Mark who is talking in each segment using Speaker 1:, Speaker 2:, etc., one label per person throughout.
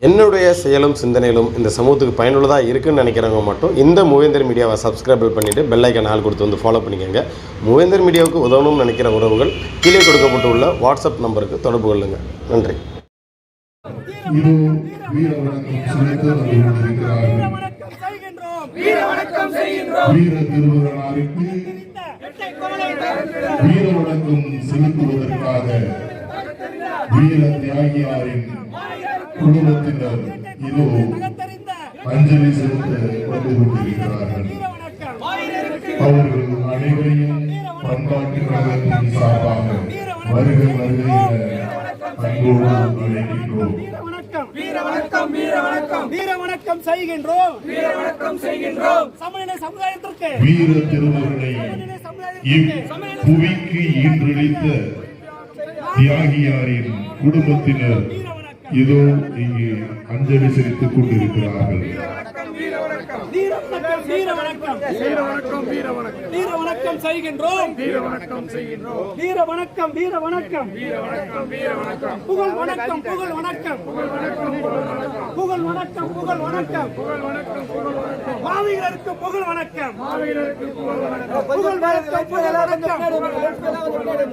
Speaker 1: என்னுடைய செயலும் சிந்தனையிலும் இந்த சமூகத்துக்கு பயனுள்ளதாக இருக்குன்னு நினைக்கிறவங்க மட்டும் இந்த மூவேந்தர் மீடியாவை சப்ஸ்கிரைப் பண்ணிவிட்டு பெல் ஐக்கான் ஆல் கொடுத்து வந்து ஃபாலோ பண்ணிக்கோங்க. மூவேந்தர் மீடியாவுக்கு உதவணும்னு நினைக்கிற உறவுகள் கீழே கொடுக்கப்பட்டுள்ள வாட்ஸ்அப் நம்பருக்கு தொடர்பு கொள்ளுங்கள். நன்றி.
Speaker 2: வீர தியாகியாரின் குடும்பத்தினர் இதோ அஞ்சலி செலுத்த வந்து கொண்டிருக்கிறார்கள். அவர்கள் அனைவரையும் பண்பாட்டு கழகத்தின் சார்பாக வருக வருக அன்போடு அழைக்கின்றோம். வீர திருமகனை இப்புவிக்கு ஈன்றளித்த தியாகியாரின் குடும்பத்தினர் இதோ இங்கே அஞ்சலி செலுத்திக் கொண்டிருக்கிறார்கள்.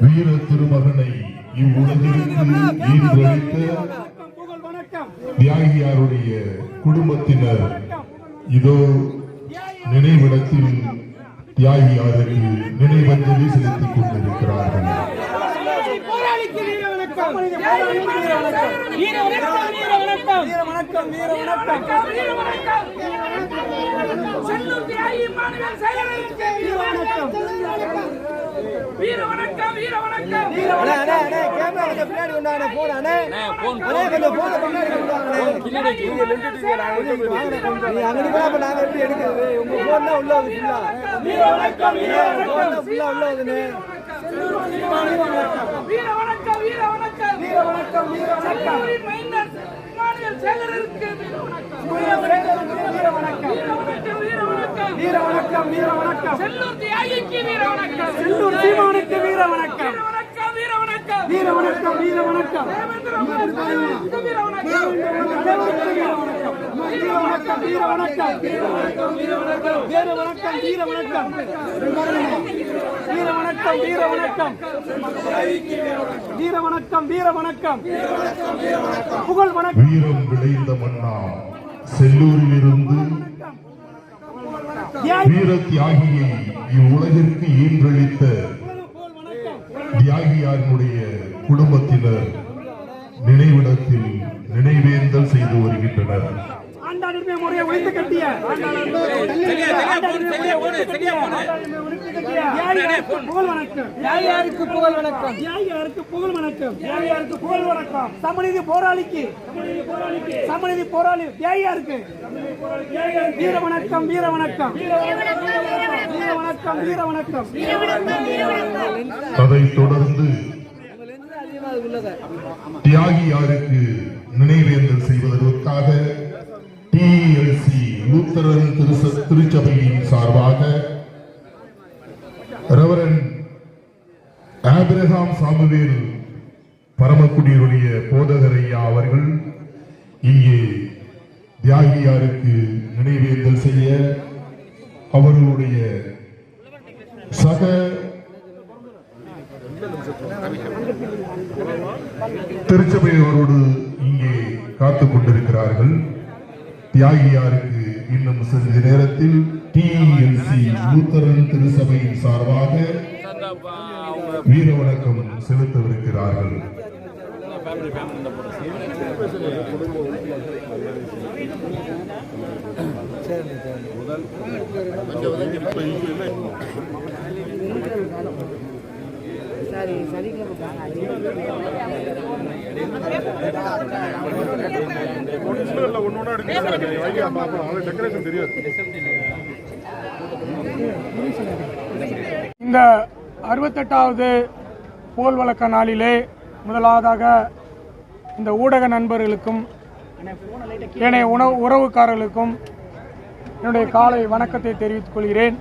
Speaker 2: வீர திருமகனை இவ்வுலகிற்கு ஈன்றளித்த தியாகியாருடைய குடும்பத்தினர் இதோ நினைவிடத்தில் தியாகியாருக்கு நினைவஞ்சலி செலுத்திக் கொண்டிருக்கிறார்கள்.
Speaker 3: வீர வணக்கம் வீர வணக்கம் செல்லூர் தியாகிக்கு வீர வணக்கம், செல்லூர் சீமானுக்கு வீர வணக்கம், வீர வணக்கம் வீர வணக்கம் வீர வணக்கம் வீர வணக்கம் வீர வணக்கம் வீர வணக்கம் வீர வணக்கம் வீர வணக்கம் வீர வணக்கம் வீர வணக்கம் வீர வணக்கம் வீர வணக்கம் வீர வணக்கம் வீர வணக்கம் புகழ் வணக்கம்.
Speaker 2: வீரம் விளைந்த மன்னா செல்லூரில் இருந்து வீர தியாகியை இவ்வுலகிற்கு ஈன்றளித்த தியாகியாருடைய குடும்பத்தினர் நினைவிடத்தில் நினைவேந்தல் செய்து வருகின்றனர்.
Speaker 3: சமநீதி போராளிக்கு சமநீதி போராளி தியாகியாருக்கு வீர வணக்கம் வீர வணக்கம் வீர வணக்கம் வீர வணக்கம்.
Speaker 2: அதைத் தொடர்ந்து தியாகியாருக்கு நினைவேந்தல் செய்வதற்காக TLC லூத்தரன் திருச்சபையின் சார்பாக ரெவரண்ட் ஆபிரகாம் சாமுவேல் பரமக்குடியுடைய போதகர் ஐயா அவர்கள் இங்கே தியாகியாருக்கு நினைவேந்தல் செய்ய அவர்களுடைய சக திருச்சபையோரோடு இங்கே காத்துக் கொண்டிருக்கிறார்கள். தியாகியாருக்கு இன்னும் சிறிது நேரத்தில் TLC லூத்தரன் திருச்சபையின் சார்பாக வீர வணக்கம் செலுத்தவிருக்கிறார்கள்.
Speaker 4: இந்த 68வது புகழ் வழக்க நாளிலே முதலாவதாக இந்த ஊடக நண்பர்களுக்கும் ஏனைய உறவுக்காரர்களுக்கும் என்னுடைய காலை வணக்கத்தை தெரிவித்துக் கொள்கிறேன்.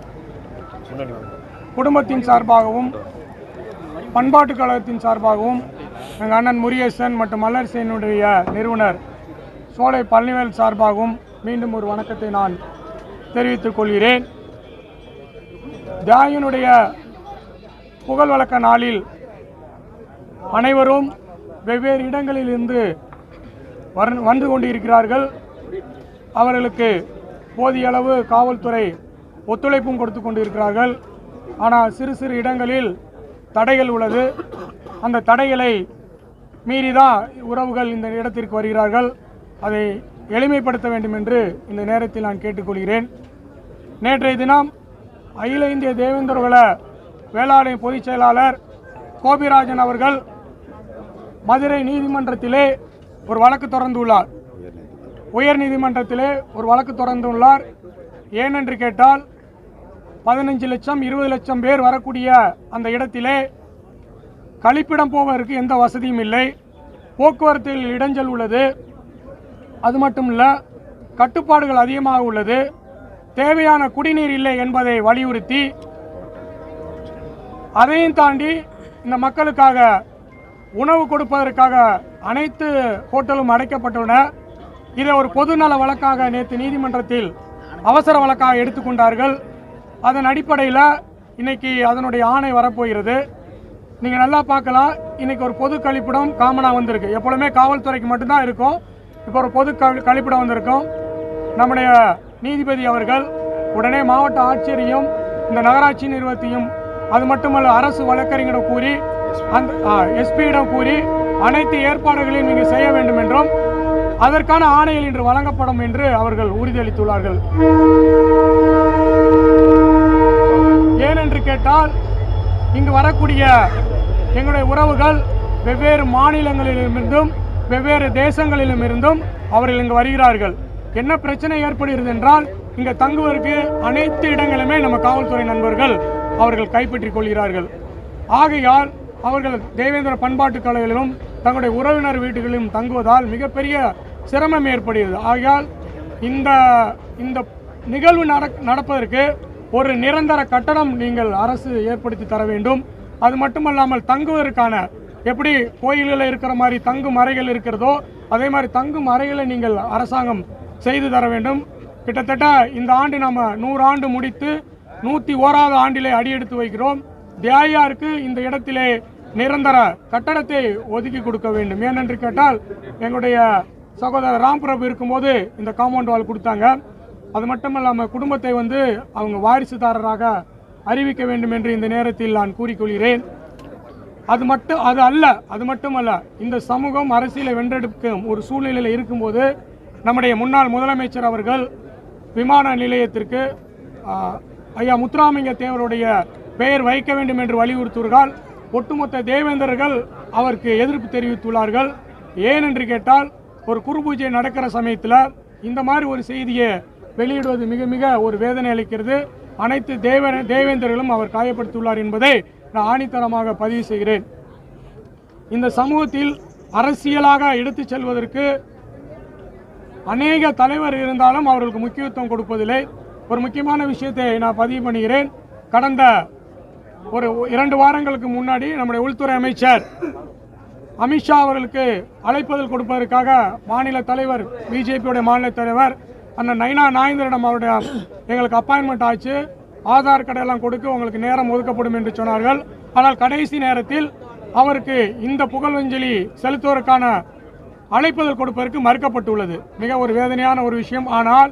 Speaker 4: குடும்பத்தின் சார்பாகவும் பண்பாட்டு கழகத்தின் சார்பாகவும் எங்கள் அண்ணன் முருகேசன் மற்றும் மலர்சேனுடைய நிறுவனர் சோலை பழனிவேல் சார்பாகவும் மீண்டும் ஒரு வணக்கத்தை நான் தெரிவித்துக் கொள்கிறேன். தியாகியினுடைய புகழ் வழக்க நாளில் அனைவரும் வெவ்வேறு இடங்களில் இருந்து வந்து கொண்டிருக்கிறார்கள். அவர்களுக்கு போதிய அளவு காவல்துறை ஒத்துழைப்பும் கொடுத்து கொண்டிருக்கிறார்கள். ஆனால் சிறு சிறு இடங்களில் தடைகள் உள்ளது. அந்த தடைகளை மீறிதான் உறவுகள் இந்த இடத்திற்கு வருகிறார்கள். அதை எளிமைப்படுத்த வேண்டும் என்று இந்த நேரத்தில் நான் கேட்டுக்கொள்கிறேன். நேற்றைய தினம் அகில இந்திய தேவேந்திரகுல வேளாண் பொதுச் செயலாளர் கோபிராஜன் அவர்கள் மதுரை நீதிமன்றத்திலே ஒரு வழக்கு தொடர்ந்துள்ளார். உயர் நீதிமன்றத்திலே ஒரு வழக்கு தொடர்ந்துள்ளார். ஏனென்று கேட்டால் 15 லட்சம் 20 லட்சம் பேர் வரக்கூடிய அந்த இடத்திலே கழிப்பிடம் போவதற்கு எந்த வசதியும் இல்லை. போக்குவரத்தில் இடைஞ்சல் உள்ளது. அது மட்டும் இல்லை, கட்டுப்பாடுகள் அதிகமாக உள்ளது. தேவையான குடிநீர் இல்லை என்பதை வலியுறுத்தி அதையும் தாண்டி இந்த மக்களுக்காக உணவு கொடுப்பதற்காக அனைத்து ஹோட்டலும் அடைக்கப்பட்டுள்ளன. இதை ஒரு பொதுநல வழக்காக நேற்று நீதிமன்றத்தில் அவசர வழக்காக எடுத்துக்கொண்டார்கள். அதன் அடிப்படையில் இன்னைக்கு அதனுடைய ஆணை வரப்போகிறது. நீங்கள் நல்லா பார்க்கலாம், இன்னைக்கு ஒரு பொது கழிப்பிடம் காமனாக வந்திருக்கு. எப்பொழுதுமே காவல்துறைக்கு மட்டும்தான் இருக்கும். இப்போ ஒரு பொது கழிப்பிடம் வந்திருக்கும். நம்முடைய நீதிபதி அவர்கள் உடனே மாவட்ட ஆட்சியரையும் இந்த நகராட்சி நிர்வாகத்தையும் அது மட்டுமல்ல அரசு வழக்கறிஞரிடம் கூறி அந்த எஸ்பியிடம் கூறி அனைத்து ஏற்பாடுகளையும் நீங்கள் செய்ய வேண்டும் என்றும் அதற்கான ஆணைகள் இன்று வழங்கப்படும் என்று அவர்கள் உறுதியளித்துள்ளார்கள். ஏனென்று கேட்டால் இங்கு வரக்கூடிய எங்களுடைய உறவுகள் வெவ்வேறு மாநிலங்களிலிருந்தும் வெவ்வேறு தேசங்களிலும் இருந்தும் அவர்கள் இங்கு வருகிறார்கள். என்ன பிரச்சனை ஏற்படுகிறது என்றால் இங்கு தங்குவதற்கு அனைத்து இடங்களுமே நம்ம காவல்துறை நண்பர்கள் அவர்கள் கைப்பற்றிக் கொள்கிறார்கள். ஆகையால் அவர்கள் தேவேந்திர பண்பாட்டு கலைகளிலும் தங்களுடைய உறவினர் வீடுகளிலும் தங்குவதால் மிகப்பெரிய சிரமம் ஏற்படுகிறது. ஆகையால் இந்த நிகழ்வு நடப்பதற்கு ஒரு நிரந்தர கட்டடம் நீங்கள் அரசு ஏற்படுத்தி தர வேண்டும். அது மட்டுமல்லாமல் தங்குவதற்கான எப்படி கோயில்களில் இருக்கிற மாதிரி தங்கும் அறைகள் இருக்கிறதோ அதே மாதிரி தங்கும் அறைகளை நீங்கள் அரசாங்கம் செய்து தர வேண்டும். கிட்டத்தட்ட இந்த ஆண்டு நம்ம 100 ஆண்டு முடித்து 101வது ஆண்டிலே அடியெடுத்து வைக்கிறோம். தியாகியாருக்கு இந்த இடத்திலே நிரந்தர கட்டடத்தை ஒதுக்கி கொடுக்க வேண்டும். ஏனென்று கேட்டால் எங்களுடைய சகோதரர் ராம்பிரபு இருக்கும்போது இந்த காம்பவுண்ட் வால் கொடுத்தாங்க. அது மட்டுமல்லாமல் குடும்பத்தை அவங்க வாரிசுதாரராக அறிவிக்க வேண்டும் என்று இந்த நேரத்தில் நான் கூறிக்கொள்கிறேன். அது மட்டுமல்ல இந்த சமூகம் அரசியலை வென்றெடுக்கும் ஒரு சூழ்நிலையில் இருக்கும்போது நம்முடைய முன்னாள் முதலமைச்சர் அவர்கள் விமான நிலையத்திற்கு ஐயா முத்துராமலிங்க தேவருடைய பெயர் வைக்க வேண்டும் என்று வலியுறுத்துகிறார்கள். ஒட்டுமொத்த தேவேந்தர்கள் அவருக்கு எதிர்ப்பு தெரிவித்துள்ளார்கள். ஏனென்று கேட்டால் ஒரு குரு பூஜை நடக்கிற சமயத்தில் இந்த மாதிரி ஒரு செய்தியை வெளியிடுவது மிக மிக ஒரு வேதனை அளிக்கிறது. அனைத்து தேவேந்தர்களும் அவர் காயப்படுத்தியுள்ளார் என்பதை நான் ஆணித்தரமாக பதிவு செய்கிறேன். இந்த சமூகத்தில் அரசியலாக எடுத்துச் செல்வதற்கு அநேக தலைவர் இருந்தாலும் அவர்களுக்கு முக்கியத்துவம் கொடுப்பதில்லை. ஒரு முக்கியமான விஷயத்தை நான் பதிவு பண்ணுகிறேன். கடந்த ஒரு 2 வாரங்களுக்கு முன்னாடி நம்முடைய உள்துறை அமைச்சர் அமித்ஷா அவர்களுக்கு அழைப்பதில் கொடுப்பதற்காக மாநில தலைவர் பிஜேபியுடைய மாநில தலைவர் அண்ணன் நைனா நாயந்திரிடம் அவருடைய எங்களுக்கு அப்பாயின்மெண்ட் ஆச்சு, ஆதார் கடையெல்லாம் கொடுக்க உங்களுக்கு நேரம் ஒதுக்கப்படும் என்று சொன்னார்கள். ஆனால் கடைசி நேரத்தில் அவருக்கு இந்த புகழஞ்சலி செலுத்துவதற்கான அழைப்புதல் கொடுப்பதற்கு மறுக்கப்பட்டுள்ளது. மிக ஒரு வேதனையான ஒரு விஷயம். ஆனால்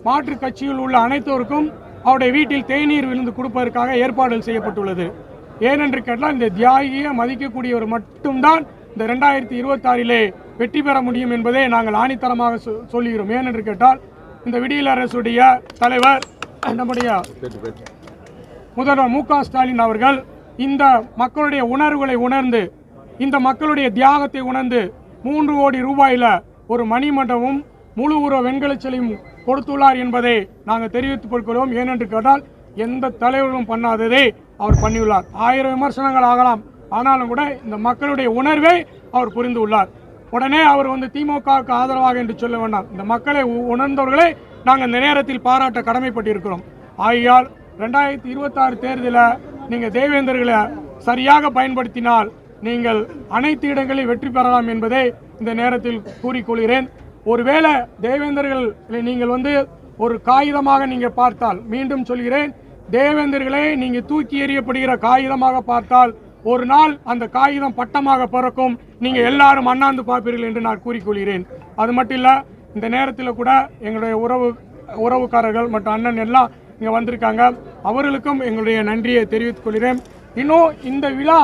Speaker 4: மாற்றுக் கட்சியில் உள்ள அனைத்தோருக்கும் அவருடைய வீட்டில் தேநீர் விருந்து கொடுப்பதற்காக ஏற்பாடுகள் செய்யப்பட்டுள்ளது. ஏனென்று கேட்டால் இந்த தியாகியை மதிக்கக்கூடியவர் மட்டும்தான் இந்த 2026 வெற்றி பெற முடியும் என்பதை நாங்கள் ஆணித்தரமாக சொல்லுகிறோம். ஏனென்று கேட்டால் இந்த விடியல் அரசுடைய தலைவர் நம்முடைய முதல்வர் மு.க. ஸ்டாலின் அவர்கள் இந்த மக்களுடைய உணர்வுகளை உணர்ந்து இந்த மக்களுடைய தியாகத்தை உணர்ந்து 3 கோடி ரூபாயில் ஒரு மணிமண்டபமும் முழு உருவ வெண்கல சிலையும் கொடுத்துள்ளார் என்பதை நாங்கள் தெரிவித்துக் கொள்கிறோம். ஏனென்று கேட்டால் எந்த தலைவரும் பண்ணாததை அவர் பண்ணியுள்ளார். 1000 விமர்சனங்கள் ஆகலாம், ஆனாலும் கூட இந்த மக்களுடைய உணர்வை அவர் புரிந்து உள்ளார். உடனே அவர் திமுகவுக்கு ஆதரவாக என்று சொல்ல வேண்டாம். இந்த மக்களை உணர்ந்தவர்களை நாங்கள் இந்த நேரத்தில் பாராட்ட கடமைப்பட்டிருக்கிறோம். ஆகையால் 2026 தேர்தலில் நீங்கள் தேவேந்தர்களை சரியாக பயன்படுத்தினால் நீங்கள் அனைத்து இடங்களில் வெற்றி பெறலாம் என்பதை இந்த நேரத்தில் கூறிக்கொள்கிறேன். ஒருவேளை தேவேந்தர்கள் நீங்கள் ஒரு காகிதமாக நீங்கள் பார்த்தால், மீண்டும் சொல்கிறேன், தேவேந்தர்களை நீங்கள் தூக்கி எறியப்படுகிற காகிதமாக பார்த்தால் ஒரு நாள் அந்த காகிதம் பட்டமாக பிறக்கும், நீங்கள் எல்லாரும் அண்ணாந்து பார்ப்பீர்கள் என்று நான் கூறிக்கொள்கிறேன். அது மட்டும் இல்லை, இந்த நேரத்தில் கூட எங்களுடைய உறவுக்காரர்கள் மற்றும் அண்ணன் எல்லாம் இங்கே வந்திருக்காங்க, அவர்களுக்கும் எங்களுடைய நன்றியை தெரிவித்துக் கொள்கிறேன். இன்னும் இந்த விழா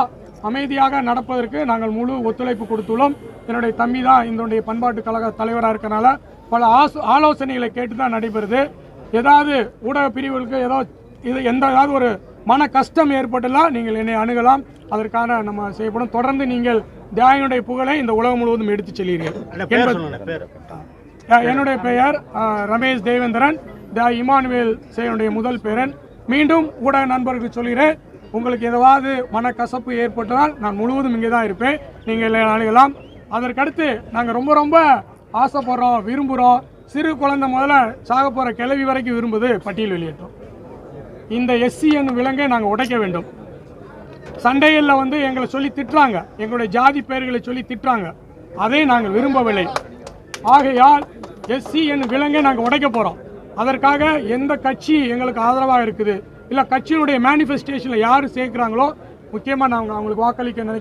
Speaker 4: அமைதியாக நடப்பதற்கு நாங்கள் முழு ஒத்துழைப்பு கொடுத்துள்ளோம். என்னுடைய தம்பி தான் இதனுடைய பண்பாட்டு கழக தலைவராக இருக்கனால பல ஆலோசனைகளை கேட்டு தான் நடைபெறுது. ஏதாவது ஊடக பிரிவுகளுக்கு ஏதாவது ஒரு மன கஷ்டம் ஏற்பட்டுலாம் நீங்கள் என்னை அணுகலாம், அதற்கான நம்ம செய்யப்படும். தொடர்ந்து நீங்கள் தியாகனுடைய புகழை இந்த உலகம் முழுவதும் எடுத்து செல்கிறீர்கள். என்னுடைய பெயர் ரமேஷ் தேவேந்திரன், இமானுவேல் சேனுடைய முதல் பேரன். மீண்டும் ஊடக நண்பர்களுக்கு சொல்கிறேன், உங்களுக்கு ஏதாவது மனக்கசப்பு ஏற்பட்டதால் நான் முழுவதும் இங்கே தான் இருப்பேன், நீங்கள் அணுகலாம். அதற்கடுத்து நாங்கள் ரொம்ப ரொம்ப ஆசைப்படுறோம், விரும்புகிறோம், சிறு குழந்தை முதல்ல சாக போகிற கிளவி வரைக்கும் விரும்புது பட்டியல் வெளியேற்றோம். இந்த எஸ்சி என்னும் விலங்கை நாங்கள் உடைக்க வேண்டும். சண்டைகளில் எங்களை சொல்லி திட்டுறாங்க, எங்களுடைய ஜாதி பெயர்களை சொல்லி திட்டுறாங்க, அதை நாங்கள் விரும்பவில்லை. ஆகையால் எஸ்சி என்னும் விலங்கை நாங்கள் உடைக்க போகிறோம். அதற்காக எந்த கட்சி எங்களுக்கு ஆதரவாக இருக்குது, இல்லை கட்சியினுடைய மேனிஃபெஸ்டேஷனில் யார் சேர்க்குறாங்களோ முக்கியமாக நாங்கள் அவங்களுக்கு வாக்களிக்க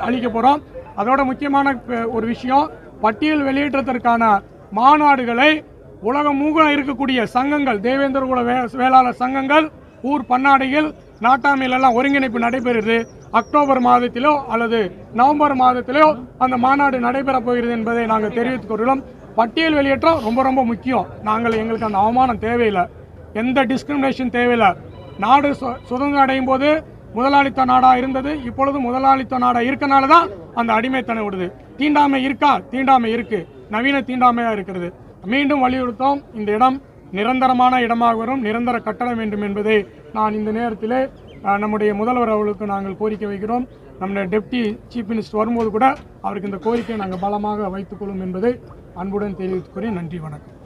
Speaker 4: அளிக்க போகிறோம். அதோட முக்கியமான ஒரு விஷயம், பட்டியல் வெளியேற்றத்திற்கான மாநாடுகளை உலகம் முழுக்க இருக்கக்கூடிய சங்கங்கள், தேவேந்திர குல வேளாளர் சங்கங்கள், ஊர் பன்னாடைகள், நாட்டாமையிலெல்லாம் ஒருங்கிணைப்பு நடைபெறுகிறது. அக்டோபர் மாதத்திலோ அல்லது நவம்பர் மாதத்திலோ அந்த மாநாடு நடைபெறப் போகிறது என்பதை நாங்கள் தெரிவித்துக் கொள்கிறோம். பட்டியல் வெளியேற்றம் ரொம்ப ரொம்ப முக்கியம். எங்களுக்கு அந்த அவமானம் தேவையில்லை, எந்த டிஸ்கிரிமினேஷன் தேவையில்லை. நாடு சுதந்திரம் அடையும் போது முதலாளித்த நாடாக இருந்தது, இப்பொழுது முதலாளித்த நாடாக இருக்கனால தான் அந்த அடிமைத்தனம் விடுது. தீண்டாமை இருக்கா? தீண்டாமை இருக்கு, நவீன தீண்டாமையாக இருக்கிறது. மீண்டும் வலியுறுத்தோம், இந்த இடம் நிரந்தரமான இடமாக வரும், நிரந்தர கட்டடம் வேண்டும் என்பதை நான் இந்த நேரத்திலே நம்முடைய முதல்வர் அவர்களுக்கு நாங்கள் கோரிக்கை வைக்கிறோம். நம்முடைய டெப்டி சீஃப் மினிஸ்டர் வரும்போது கூட அவருக்கு இந்த கோரிக்கையை நாங்கள் பலமாக வைத்துக்கொள்ளும் என்பதை அன்புடன் தெரிவித்துக் கொள்கிறேன். நன்றி, வணக்கம்.